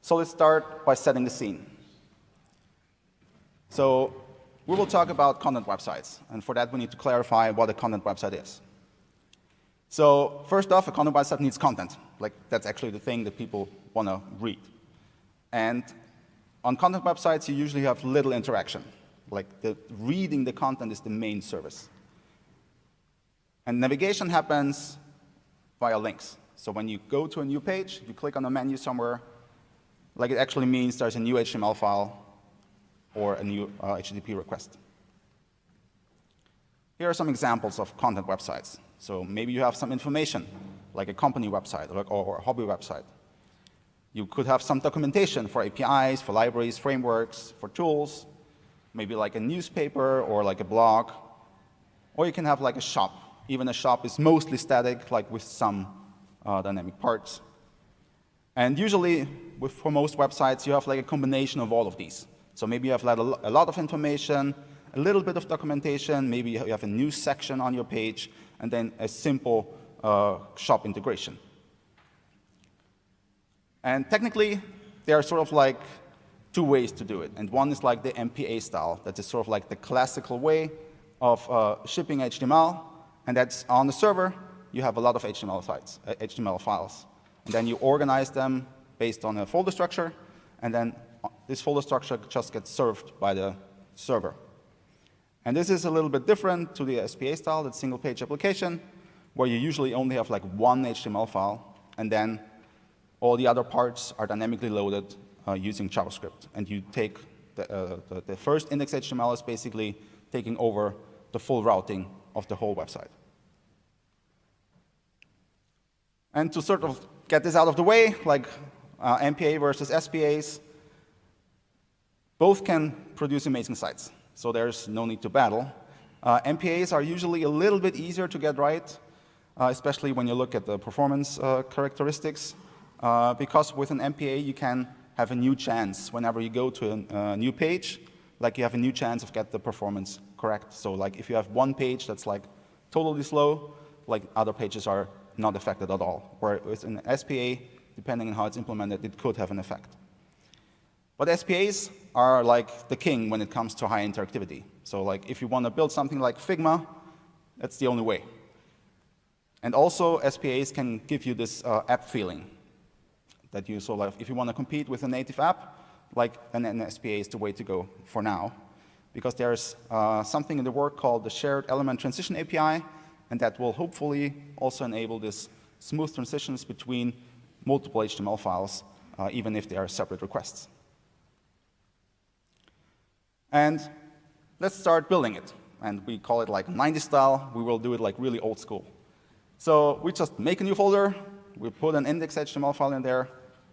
So let's start by setting the scene. So we will talk about content websites, and for that we need to clarify what a content website is. So first off, a content website needs content. Like, that's actually the thing that people want to read. And on content websites, you usually have little interaction. Like, reading the content is the main service. And navigation happens via links. So when you go to a new page, you click on a menu somewhere, like it actually means there's a new HTML file or a new HTTP request. Here are some examples of content websites. So maybe you have some information, like a company website or a hobby website. You could have some documentation for APIs, for libraries, frameworks, for tools, maybe like a newspaper or like a blog. Or you can have like a shop. Even a shop is mostly static, like with some dynamic parts. And usually, for most websites, you have like a combination of all of these. So maybe you have a lot of information, a little bit of documentation, maybe you have a news section on your page, and then a simple shop integration. And technically, there are sort of like two ways to do it. And one is like the MPA style. That is sort of like the classical way of shipping HTML. And that's on the server. You have a lot of HTML files. And then you organize them based on a folder structure. And then this folder structure just gets served by the server. And this is a little bit different to the SPA style, that single page application, where you usually only have like one HTML file, and then all the other parts are dynamically loaded using JavaScript. And you take the first index HTML is basically taking over the full routing of the whole website. And to sort of get this out of the way, like MPA versus SPAs, both can produce amazing sites. So there's no need to battle. MPAs are usually a little bit easier to get right, especially when you look at the performance characteristics, because with an MPA you can have a new chance whenever you go to a new page, like you have a new chance of get the performance correct. So like if you have one page that's like totally slow, like other pages are not affected at all. Whereas in SPA, depending on how it's implemented, it could have an effect. But SPAs are like the king when it comes to high interactivity. So like if you want to build something like Figma, that's the only way. And also SPAs can give you this app feeling that you so like if you want to compete with a native app, like then an SPA is the way to go for now, because there's something in the work called the Shared Element Transition API, and that will hopefully also enable this smooth transitions between multiple HTML files, even if they are separate requests. And let's start building it. And we call it like 90s style. We will do it like really old school. So we just make a new folder. We put an index HTML file in there,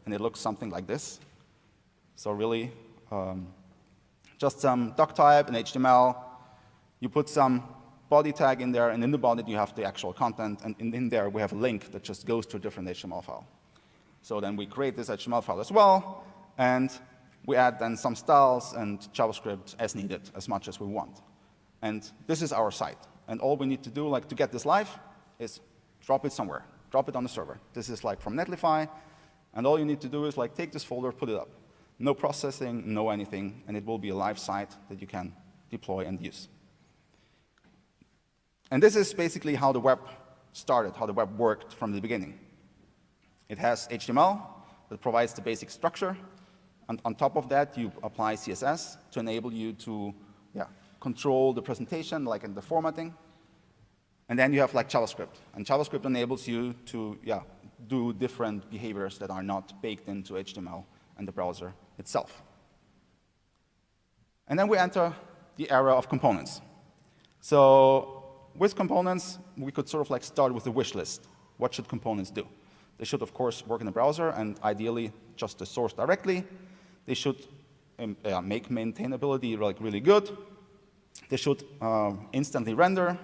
and it looks something like this. So really, just some doc type and HTML. You put some body tag in there, and in the body you have the actual content. And in there we have a link that just goes to a different HTML file. So then we create this HTML file as well, and we add then some styles and JavaScript as needed, as much as we want. And this is our site. And all we need to do, like to get this live, is drop it somewhere. Drop it on the server. This is like from Netlify, and all you need to do is like take this folder, put it up. No processing, no anything, and it will be a live site that you can deploy and use. And this is basically how the web started, how the web worked from the beginning. It has HTML that provides the basic structure. And on top of that, you apply CSS to enable you to control the presentation, like in the formatting. And then you have like JavaScript. And JavaScript enables you to do different behaviors that are not baked into HTML and the browser itself. And then we enter the era of components. So with components, we could sort of like start with a wish list. What should components do? They should, of course, work in the browser, and ideally just the source directly. They should make maintainability like really good. They should instantly render.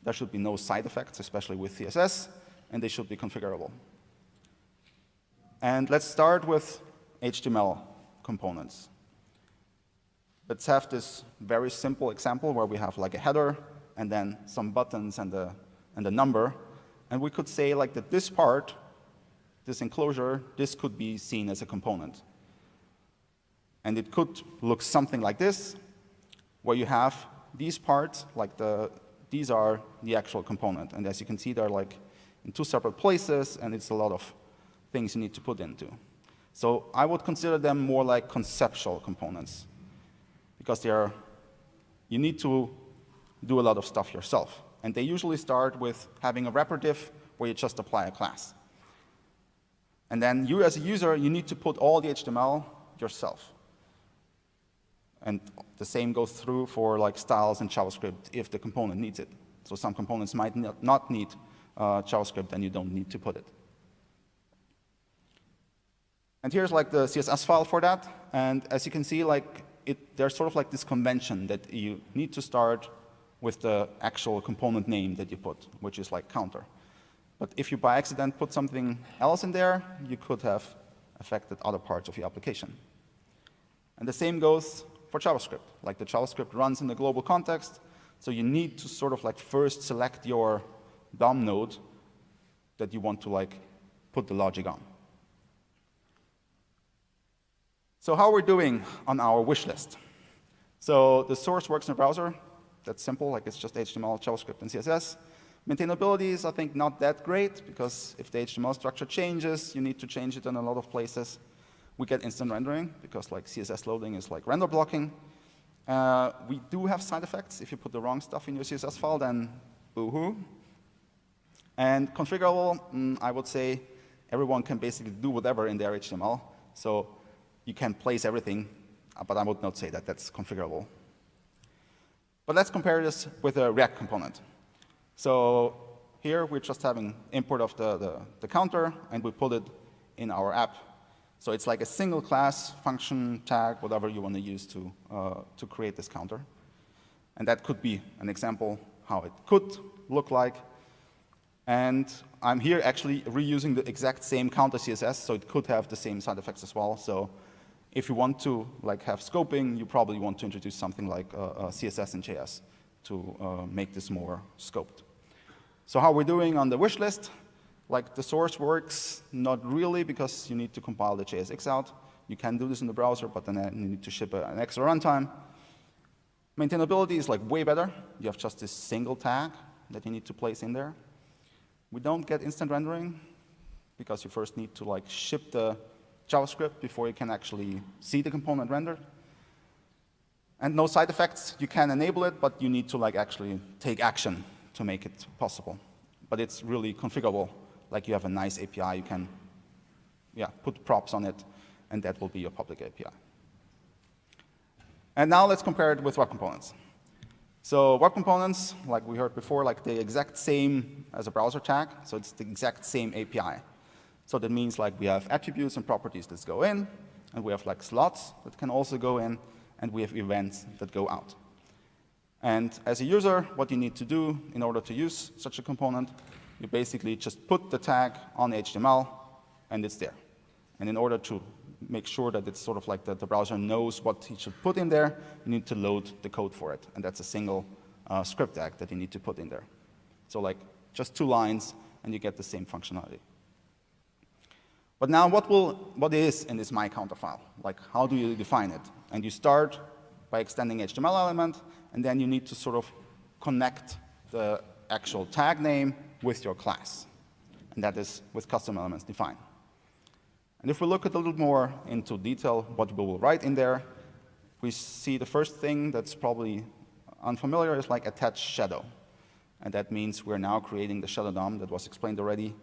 There should be no side effects, especially with CSS, and they should be configurable. And let's start with HTML components. Let's have this very simple example where we have like a header and then some buttons and a number. And we could say like that this part this enclosure, this could be seen as a component. And it could look something like this, where you have these parts, like these are the actual component. And as you can see, they're like in two separate places, and it's a lot of things you need to put into. So I would consider them more like conceptual components, because you need to do a lot of stuff yourself. And they usually start with having a wrapper div where you just apply a class. And then you, as a user, you need to put all the HTML yourself. And the same goes through for like styles in JavaScript if the component needs it. So some components might not need JavaScript, and you don't need to put it. And here's like the CSS file for that. And as you can see, like there's sort of like this convention that you need to start with the actual component name that you put, which is like counter. But if you by accident put something else in there, you could have affected other parts of your application. And the same goes for JavaScript. Like the JavaScript runs in the global context, so you need to sort of like first select your DOM node that you want to like put the logic on. So how we're doing on our wish list. So the source works in the browser. That's simple, like it's just HTML, JavaScript, and CSS. Maintainability is, I think, not that great, because if the HTML structure changes, you need to change it in a lot of places. We get instant rendering, because like CSS loading is like render blocking. We do have side effects. If you put the wrong stuff in your CSS file, then boo-hoo. And configurable, I would say everyone can basically do whatever in their HTML. So you can place everything, but I would not say that that's configurable. But let's compare this with a React component. So here we're just having import of the counter, and we put it in our app. So it's like a single class, function, tag, whatever you want to use to create this counter. And that could be an example how it could look like. And I'm here actually reusing the exact same counter CSS, so it could have the same side effects as well. So if you want to like have scoping, you probably want to introduce something like CSS and JS to make this more scoped. So how we're doing on the wish list, like the source works not really, because you need to compile the JSX out. You can do this in the browser, but then you need to ship an extra runtime. Maintainability is like way better. You have just this single tag that you need to place in there. We don't get instant rendering, because you first need to like ship the JavaScript before you can actually see the component rendered. And no side effects. You can enable it, but you need to like actually take action to make it possible. But it's really configurable. Like you have a nice API, you can put props on it, and that will be your public API. And now let's compare it with web components. So web components, like we heard before, like the exact same as a browser tag, so it's the exact same API. So that means like we have attributes and properties that go in, and we have like slots that can also go in, and we have events that go out. And as a user, what you need to do in order to use such a component, you basically just put the tag on HTML, and it's there. And in order to make sure that it's sort of like that the browser knows what he should put in there, you need to load the code for it. And that's a single script tag that you need to put in there. So like just 2 lines, and you get the same functionality. But now what is in this my counter file? Like how do you define it? And you start by extending HTML element, and then you need to sort of connect the actual tag name with your class. And that is with custom elements defined. And if we look a little more into detail what we will write in there, we see the first thing that's probably unfamiliar is like attach shadow. And that means we're now creating the shadow DOM that was explained already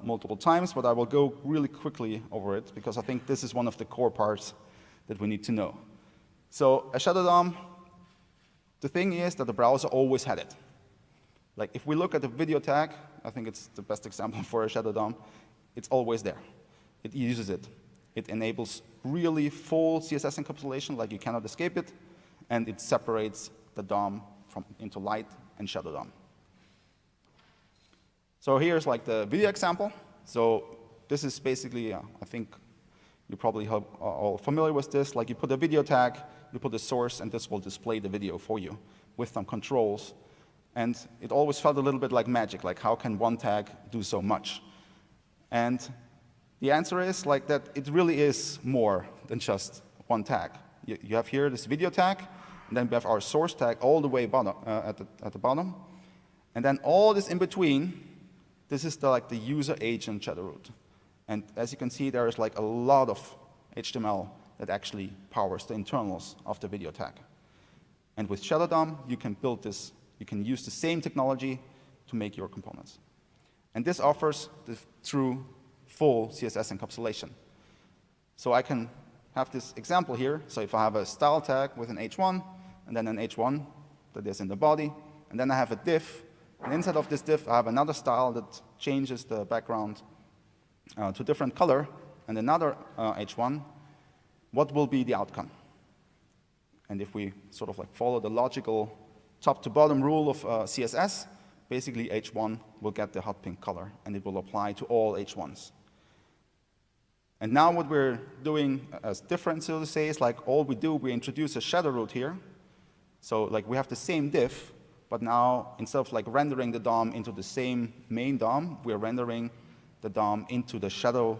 multiple times, but I will go really quickly over it, because I think this is one of the core parts that we need to know. So a shadow DOM, the thing is that the browser always had it. Like if we look at the video tag, I think it's the best example for a shadow DOM, it's always there. It uses it. It enables really full CSS encapsulation, like you cannot escape it, and it separates the DOM into light and shadow DOM. So here's like the video example. So this is basically, I think you probably are all familiar with this. Like you put a video tag, you put a source, and this will display the video for you with some controls. And it always felt a little bit like magic, like how can one tag do so much? And The answer is like that it really is more than just one tag. You have here this video tag, and then we have our source tag all the way bottom, at the bottom. And then all this in between, this is the user agent shadow root. And as you can see, there is like a lot of HTML that actually powers the internals of the video tag. And with Shadow DOM, you can build this, you can use the same technology to make your components. And this offers the true full CSS encapsulation. So I can have this example here. So if I have a style tag with an h1, and then an h1 that is in the body, and then I have a div, and inside of this div, I have another style that changes the background to a different color, and another h1, what will be the outcome? And if we sort of like follow the logical top to bottom rule of CSS, basically h1 will get the hot pink color, and it will apply to all h1s. And now what we're doing as different, so to say, is like all we do, we introduce a shadow root here. So like we have the same div, but now instead of like rendering the DOM into the same main DOM, we're rendering the DOM into the shadow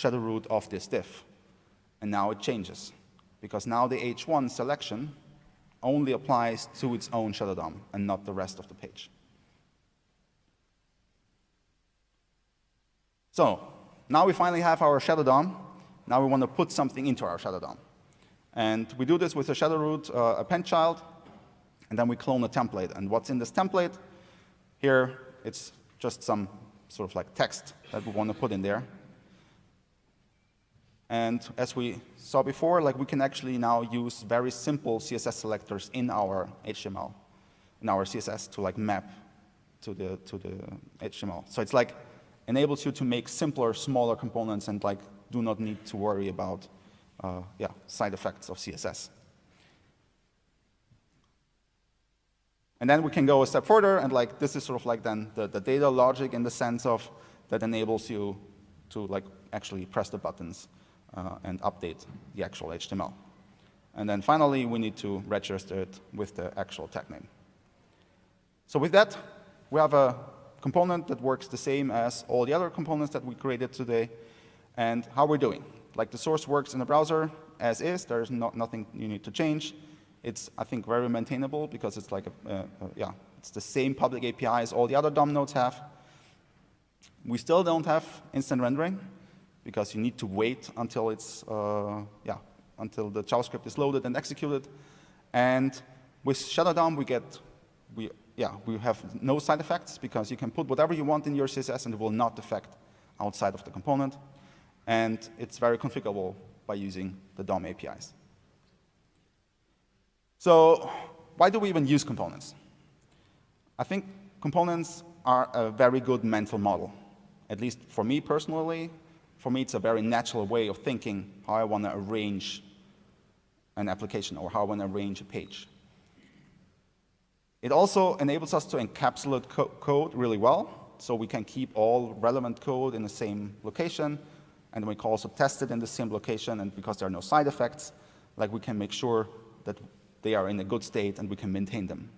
root of this div. And now it changes, because now the h1 selection only applies to its own shadow DOM and not the rest of the page. So now we finally have our shadow DOM. Now we want to put something into our shadow DOM. And we do this with a shadow root append child, and then we clone a template. And what's in this template? Here, it's just some sort of like text that we want to put in there. And as we saw before, like we can actually now use very simple CSS selectors in our HTML, in our CSS to like map to the HTML. So it's like enables you to make simpler, smaller components and like do not need to worry about side effects of CSS. And then we can go a step further, and like this is sort of like then the data logic in the sense of that enables you to like actually press the buttons and update the actual HTML. And then finally, we need to register it with the actual tag name. So with that, we have a component that works the same as all the other components that we created today. And how we're doing. Like the source works in the browser as is. There's nothing you need to change. It's, I think, very maintainable because it's like it's the same public API as all the other DOM nodes have. We still don't have instant rendering because you need to wait until it's until the JavaScript is loaded and executed. And with Shadow DOM, we have no side effects because you can put whatever you want in your CSS and it will not affect outside of the component. And it's very configurable by using the DOM APIs. So why do we even use components? I think components are a very good mental model. At least for me personally, for me it's a very natural way of thinking how I want to arrange an application or how I want to arrange a page. It also enables us to encapsulate code really well, so we can keep all relevant code in the same location, and we can also test it in the same location, and because there are no side effects, like we can make sure that they are in a good state and we can maintain them.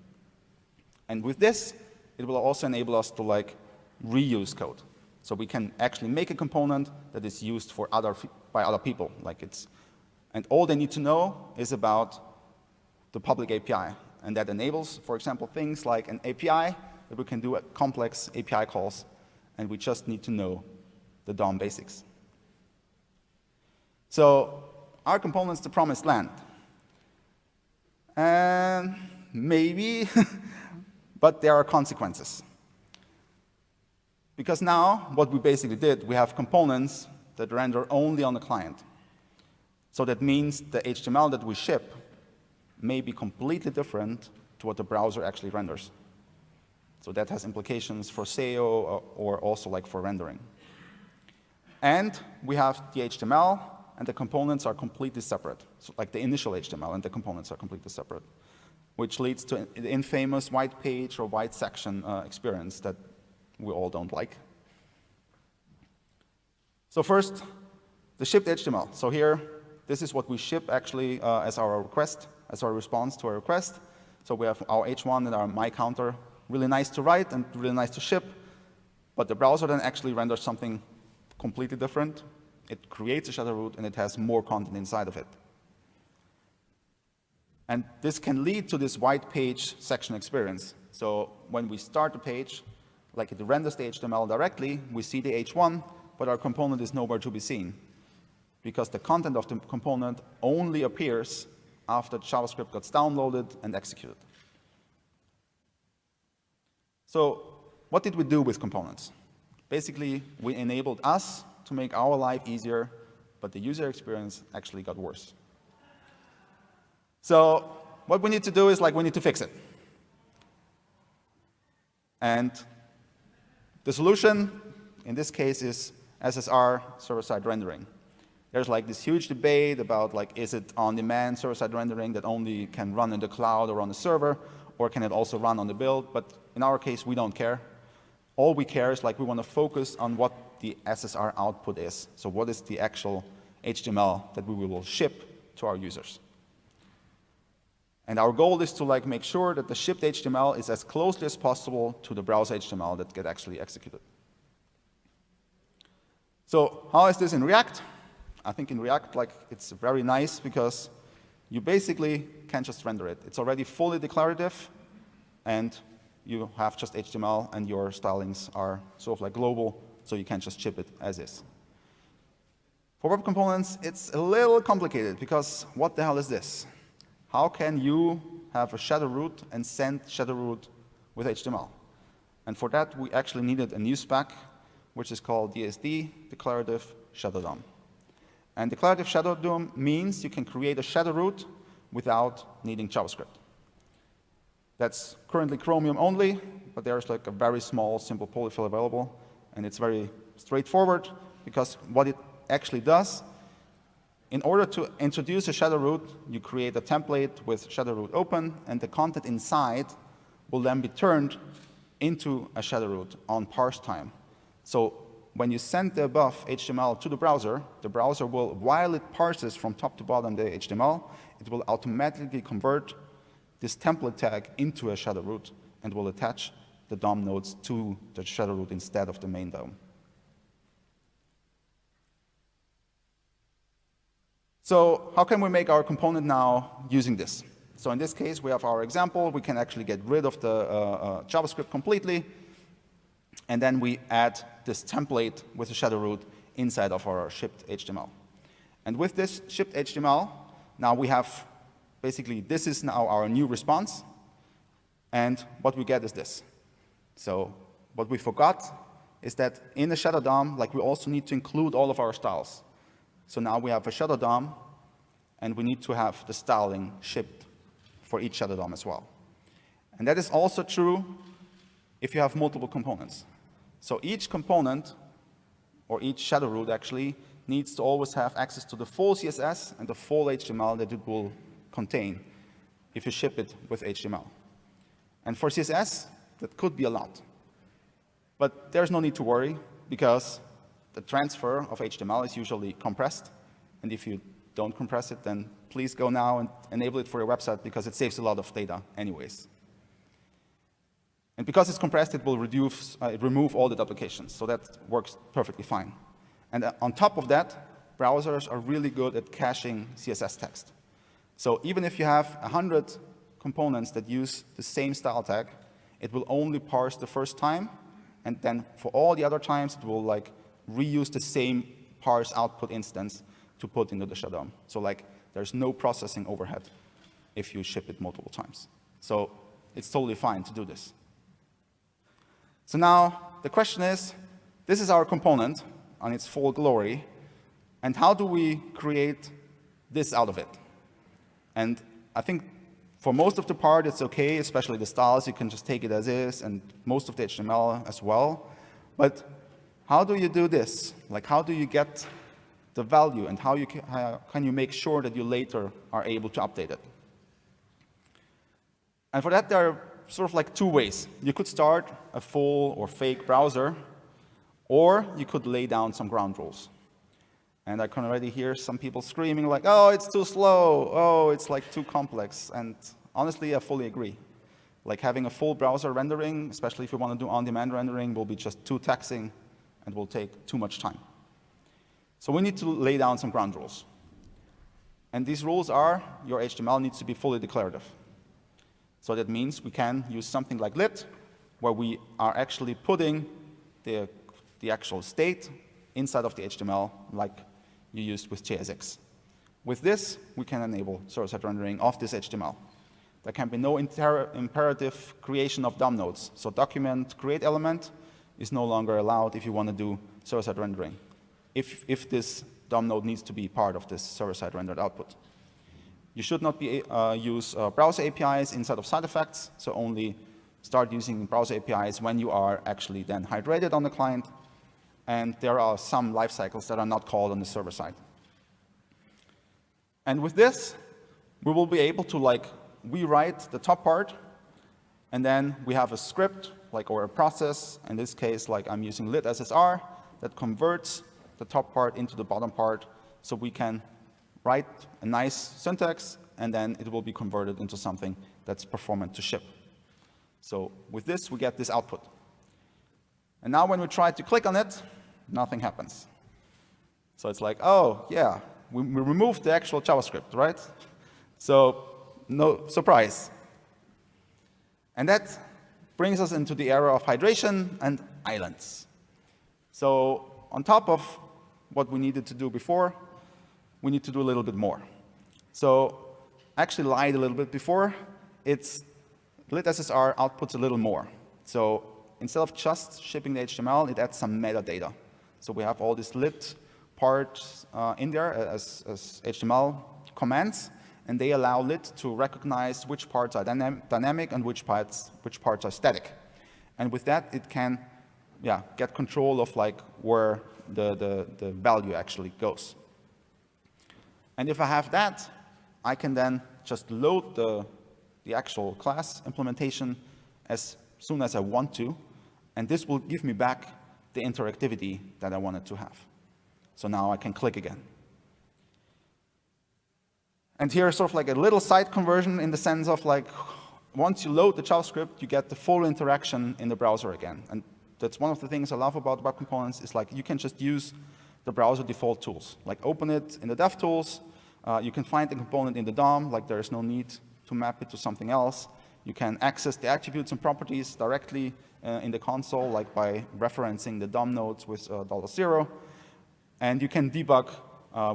And with this, it will also enable us to like reuse code. So we can actually make a component that is used for by other people. And all they need to know is about the public API. And that enables, for example, things like an API that we can do complex API calls, and we just need to know the DOM basics. So are components the promised land? And maybe, but there are consequences. Because now, what we basically did, we have components that render only on the client. So that means the HTML that we ship may be completely different to what the browser actually renders. So that has implications for SEO or also like for rendering. And we have the HTML, and the components are completely separate. So like the initial HTML and the components are completely separate, which leads to the infamous white page or white section experience that we all don't like. So first, the shipped HTML. So here, this is what we ship actually as our request, as our response to our request. So we have our h1 and our my counter, really nice to write and really nice to ship, but the browser then actually renders something completely different. It creates a shadow root, and it has more content inside of it. And this can lead to this white page section experience. So when we start the page, like it renders the HTML directly, we see the H1, but our component is nowhere to be seen, because the content of the component only appears after JavaScript gets downloaded and executed. So what did we do with components? Basically, we enabled us to make our life easier, but the user experience actually got worse. So what we need to do is we need to fix it. And the solution in this case is SSR, server-side rendering. There's this huge debate about is it on-demand server-side rendering that only can run in the cloud or on the server, or can it also run on the build? But in our case, we don't care. All we care is we want to focus on what the SSR output is. So what is the actual HTML that we will ship to our users? And our goal is to make sure that the shipped HTML is as closely as possible to the browser HTML that get actually executed. So how is this in React? I think in React, it's very nice because you basically can just render it. It's already fully declarative, and you have just HTML, and your stylings are sort of global, so you can just ship it as is. For web components, it's a little complicated because what the hell is this? How can you have a shadow root and send shadow root with HTML? And for that, we actually needed a new spec, which is called DSD, Declarative Shadow DOM. And Declarative Shadow DOM means you can create a shadow root without needing JavaScript. That's currently Chromium only, but there's a very small, simple polyfill available, and it's very straightforward because what it actually does, in order to introduce a shadow root, you create a template with shadow root open, and the content inside will then be turned into a shadow root on parse time. So when you send the above HTML to the browser will, while it parses from top to bottom the HTML, it will automatically convert this template tag into a shadow root and will attach the DOM nodes to the shadow root instead of the main DOM. So how can we make our component now using this? So in this case, we have our example. We can actually get rid of the JavaScript completely, and then we add this template with a shadow root inside of our shipped HTML. And with this shipped HTML, now we have basically, this is now our new response, and what we get is this. So what we forgot is that in the shadow DOM, we also need to include all of our styles. So now we have a shadow DOM, and we need to have the styling shipped for each shadow DOM as well. And that is also true if you have multiple components. So each component, or each shadow root actually, needs to always have access to the full CSS and the full HTML that it will contain if you ship it with HTML. And for CSS, that could be a lot. But there's no need to worry, because the transfer of HTML is usually compressed. And if you don't compress it, then please go now and enable it for your website, because it saves a lot of data anyways. And because it's compressed, it will remove all the duplications. So that works perfectly fine. And on top of that, browsers are really good at caching CSS text. So even if you have 100 components that use the same style tag, it will only parse the first time. And then for all the other times, it will reuse the same parse output instance to put into the shadow DOM. So there's no processing overhead if you ship it multiple times. So it's totally fine to do this. So now the question is, this is our component on its full glory, and how do we create this out of it? And I think for most of the part it's okay, especially the styles, you can just take it as is, and most of the HTML as well. But how do you do this? How do you get the value, and how can you make sure that you later are able to update it? And for that, there are sort of two ways. You could start a full or fake browser, or you could lay down some ground rules. And I can already hear some people screaming oh, it's too slow, oh, it's too complex. And honestly, I fully agree. Having a full browser rendering, especially if you want to do on-demand rendering, will be just too taxing and will take too much time. So we need to lay down some ground rules. And these rules are, your HTML needs to be fully declarative. So that means we can use something like lit, where we are actually putting the actual state inside of the HTML, like you used with JSX. With this, we can enable server-side rendering of this HTML. There can be no imperative creation of DOM nodes. So document create element is no longer allowed if you want to do server-side rendering, if this DOM node needs to be part of this server-side rendered output. You should not use browser APIs inside of side effects, so only start using browser APIs when you are actually then hydrated on the client, and there are some life cycles that are not called on the server side. And with this, we will be able to rewrite the top part, and then we have a script or a process. In this case, I'm using lit SSR that converts the top part into the bottom part, so we can write a nice syntax, and then it will be converted into something that's performant to ship. So with this, we get this output. And now when we try to click on it, nothing happens. So it's like, oh, yeah, we removed the actual JavaScript, right? So no surprise. And that brings us into the era of hydration and islands. So on top of what we needed to do before, we need to do a little bit more. So I actually lied a little bit before. It's lit SSR outputs a little more. So instead of just shipping the HTML, it adds some metadata. So we have all these lit parts in there as HTML commands, and they allow lit to recognize which parts are dynamic and which parts are static. And with that, it can get control of where the value actually goes. And if I have that, I can then just load the actual class implementation as soon as I want to, and this will give me back the interactivity that I wanted to have. So now I can click again. And here is sort of a little side conversion in the sense of once you load the JavaScript, you get the full interaction in the browser again. And that's one of the things I love about web components is you can just use the browser default tools. Open it in the DevTools. You can find the component in the DOM. There is no need to map it to something else. You can access the attributes and properties directly in the console, by referencing the DOM nodes with $0. And you can debug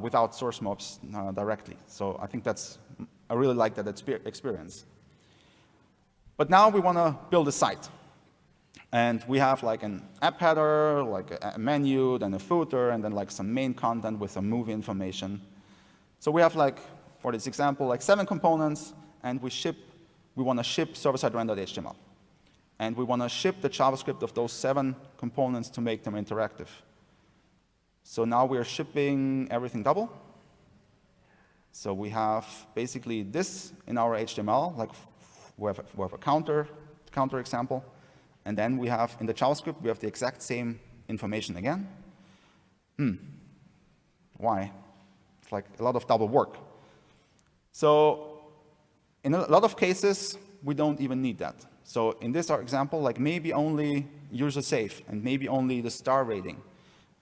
without source mobs directly. So I think I really like that experience. But now we want to build a site. And we have an app header, a menu, then a footer, and then some main content with some movie information. So we have for this example, 7 components, and we want to ship server-side rendered HTML. And we want to ship the JavaScript of those 7 components to make them interactive. So now we are shipping everything double. So we have basically this in our HTML, we have a counter example. And then we have, in the JavaScript, we have the exact same information again. Why? It's a lot of double work. So in a lot of cases, we don't even need that. So in this example, maybe only user safe and maybe only the star rating.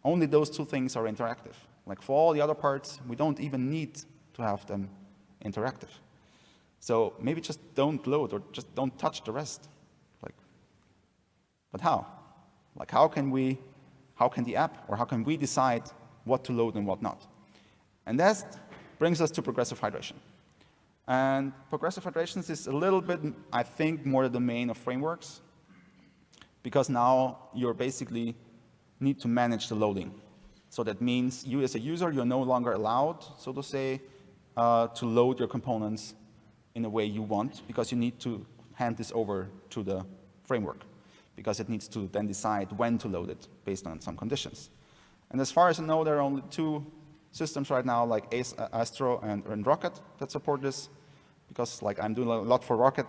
Only those 2 things are interactive. For all the other parts, we don't even need to have them interactive. So maybe just don't load or just don't touch the rest. But how? How can the app, or how can we decide what to load and what not? And that brings us to progressive hydration. And progressive hydration is a little bit, I think, more the domain of frameworks, because now you're basically need to manage the loading. So that means you as a user, you're no longer allowed, so to say, to load your components in a way you want, because you need to hand this over to the framework, because it needs to then decide when to load it based on some conditions. And as far as I know, there are only 2 systems right now, Astro and Rocket, that support this, because I'm doing a lot for Rocket.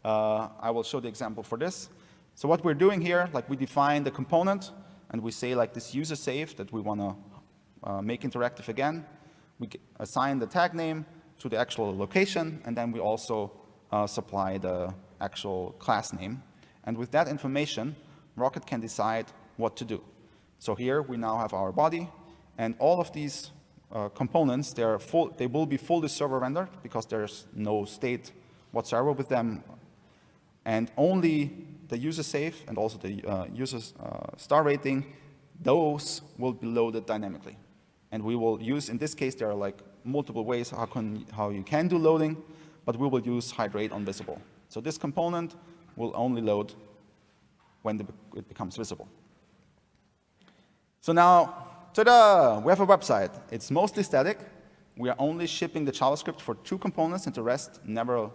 I will show the example for this. So what we're doing here, we define the component, and we say this user safe that we want to make interactive again. We assign the tag name to the actual location, and then we also supply the actual class name. And with that information, Rocket can decide what to do. So here we now have our body, And all of these components, they will be fully server rendered because there's no state whatsoever with them. And only the user save and also the user's star rating, those will be loaded dynamically. And we will use, in this case, there are like multiple ways how you can do loading, but we will use hydrate on visible. So this component will only load when it becomes visible. So now, ta-da! We have a website. It's mostly static. We are only shipping the JavaScript for 2 components, and the rest never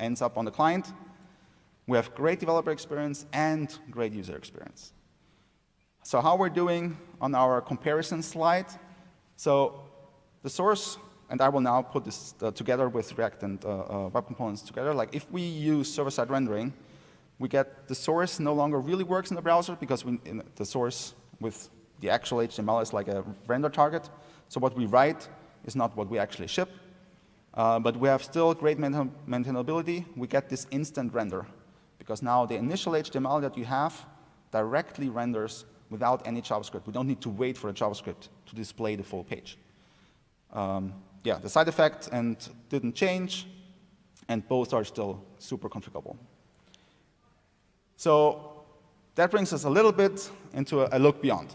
ends up on the client. We have great developer experience and great user experience. So how we're doing on our comparison slide. So the source, and I will now put this together with React and web components together. Like if we use server-side rendering, we get the source no longer really works in the browser because the source with the actual HTML is like a render target. So what we write is not what we actually ship. But we have still great maintainability. We get this instant render because now the initial HTML that you have directly renders without any JavaScript. We don't need to wait for the JavaScript to display the full page. Yeah, the side effect and didn't change, and both are still super configurable. So that brings us a little bit into a look beyond.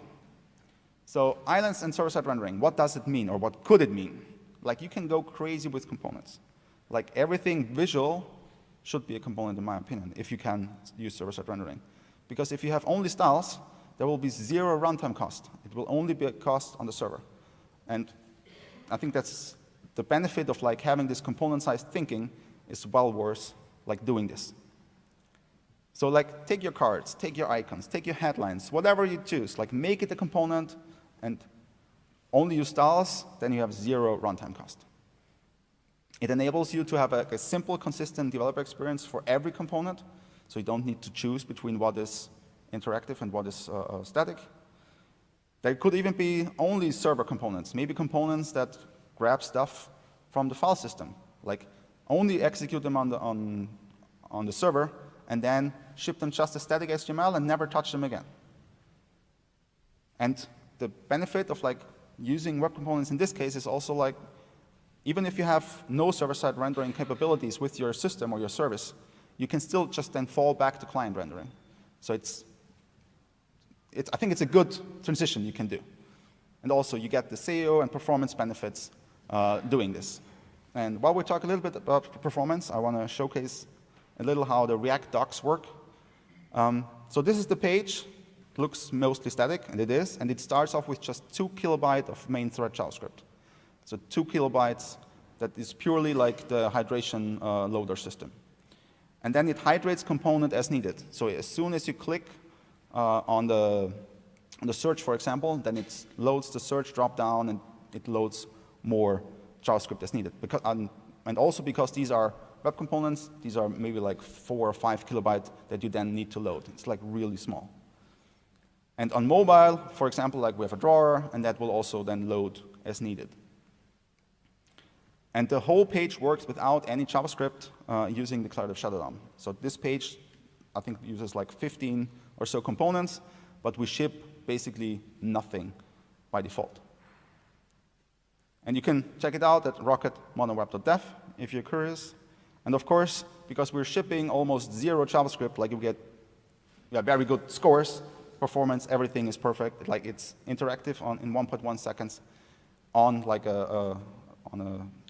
So islands and server-side rendering, what does it mean, or what could it mean? Like you can go crazy with components. Like everything visual should be a component in my opinion, if you can use server-side rendering. Because if you have only styles, there will be 0 runtime cost. It will only be a cost on the server. And I think that's the benefit of like having this component-sized thinking is well worth like doing this. So like take your cards, take your icons, take your headlines, whatever you choose, like make it a component and only use styles, then you have 0 runtime cost. It enables you to have a simple, consistent developer experience for every component, so you don't need to choose between what is interactive and what is static. There could even be only server components, maybe components that grab stuff from the file system, like only execute them on the server and then ship them just as static HTML and never touch them again. And the benefit of like using web components in this case is also like, even if you have no server-side rendering capabilities with your system or your service, you can still just then fall back to client rendering. So I think it's a good transition you can do. And also you get the SEO and performance benefits doing this. And while we talk a little bit about performance, I want to showcase a little how the React docs work. So this is the page. It looks mostly static, and it is. And it starts off with just 2 kilobytes of main thread JavaScript. So 2 kilobytes that is purely like the hydration loader system. And then it hydrates component as needed. So as soon as you click on the search, for example, then it loads the search dropdown and it loads more JavaScript as needed. And also because these are web components, these are maybe like 4 or 5 kilobytes that you then need to load. It's like really small. And on mobile, for example, like we have a drawer, and that will also then load as needed. And the whole page works without any JavaScript using declarative shadow DOM. So this page, I think, uses like 15 or so components, but we ship basically nothing by default. And you can check it out at rocketmonoweb.dev if you're curious. And of course, because we're shipping almost 0 JavaScript, like we get very good scores, performance, everything is perfect. Like it's interactive in 1.1 seconds on like on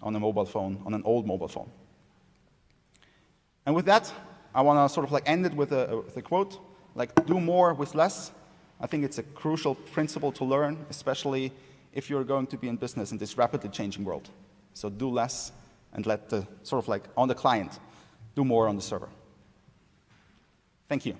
a mobile phone, on an old mobile phone. And with that, I want to sort of like end it with a quote, like do more with less. I think it's a crucial principle to learn, especially if you're going to be in business in this rapidly changing world. So do less and let the sort of like on the client do more on the server. Thank you.